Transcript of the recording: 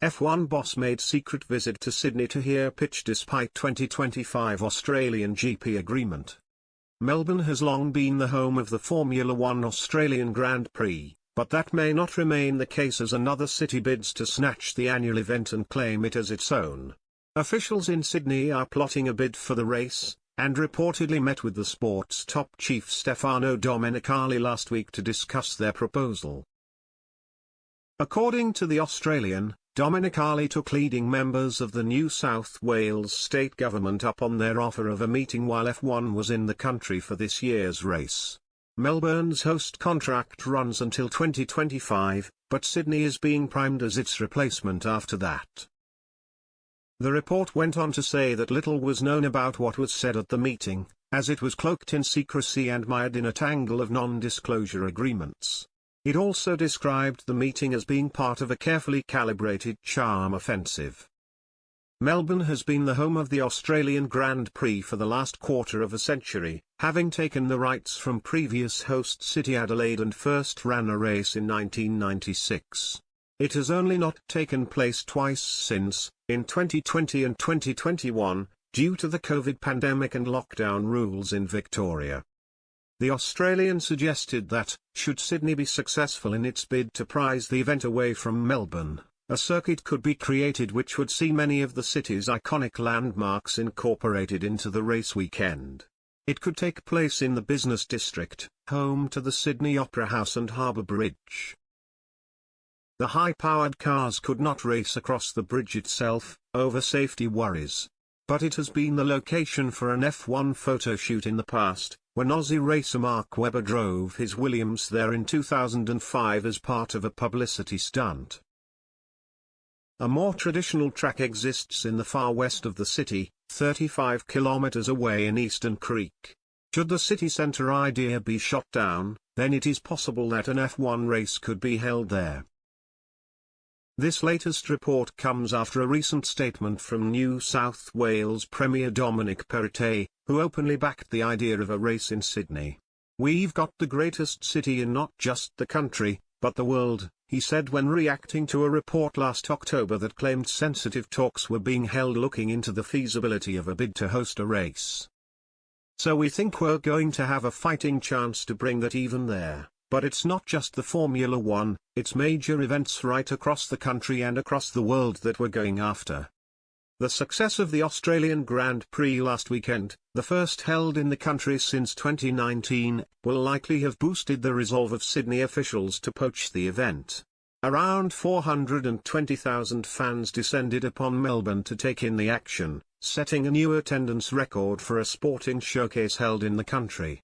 F1 boss made secret visit to Sydney to hear pitch despite 2025 Australian GP agreement. Melbourne has long been the home of the Formula One Australian Grand Prix, but that may not remain the case as another city bids to snatch the annual event and claim it as its own. Officials in Sydney are plotting a bid for the race, and reportedly met with the sport's top chief Stefano Domenicali last week to discuss their proposal. According to The Australian, Domenicali took leading members of the New South Wales state government up on their offer of a meeting while F1 was in the country for this year's race. Melbourne's host contract runs until 2025, but Sydney is being primed as its replacement after that. The report went on to say that little was known about what was said at the meeting, as it was cloaked in secrecy and mired in a tangle of non-disclosure agreements. It also described the meeting as being part of a carefully calibrated charm offensive. Melbourne has been the home of the Australian Grand Prix for the last quarter of a century, having taken the rights from previous host city Adelaide and first ran a race in 1996. It has only not taken place twice since, in 2020 and 2021, due to the COVID pandemic and lockdown rules in Victoria. The Australian suggested that, should Sydney be successful in its bid to prize the event away from Melbourne, a circuit could be created which would see many of the city's iconic landmarks incorporated into the race weekend. It could take place in the business district, home to the Sydney Opera House and Harbour Bridge. The high-powered cars could not race across the bridge itself, over safety worries. But it has been the location for an F1 photo shoot in the past, when Aussie racer Mark Webber drove his Williams there in 2005 as part of a publicity stunt. A more traditional track exists in the far west of the city, 35 kilometers away in Eastern Creek. Should the city centre idea be shot down, then it is possible that an F1 race could be held there. This latest report comes after a recent statement from New South Wales Premier Dominic Perrottet, who openly backed the idea of a race in Sydney. "We've got the greatest city in not just the country, but the world," he said when reacting to a report last October that claimed sensitive talks were being held looking into the feasibility of a bid to host a race. "So we think we're going to have a fighting chance to bring that even there. But it's not just the Formula One, it's major events right across the country and across the world that we're going after." The success of the Australian Grand Prix last weekend, the first held in the country since 2019, will likely have boosted the resolve of Sydney officials to poach the event. Around 420,000 fans descended upon Melbourne to take in the action, setting a new attendance record for a sporting showcase held in the country.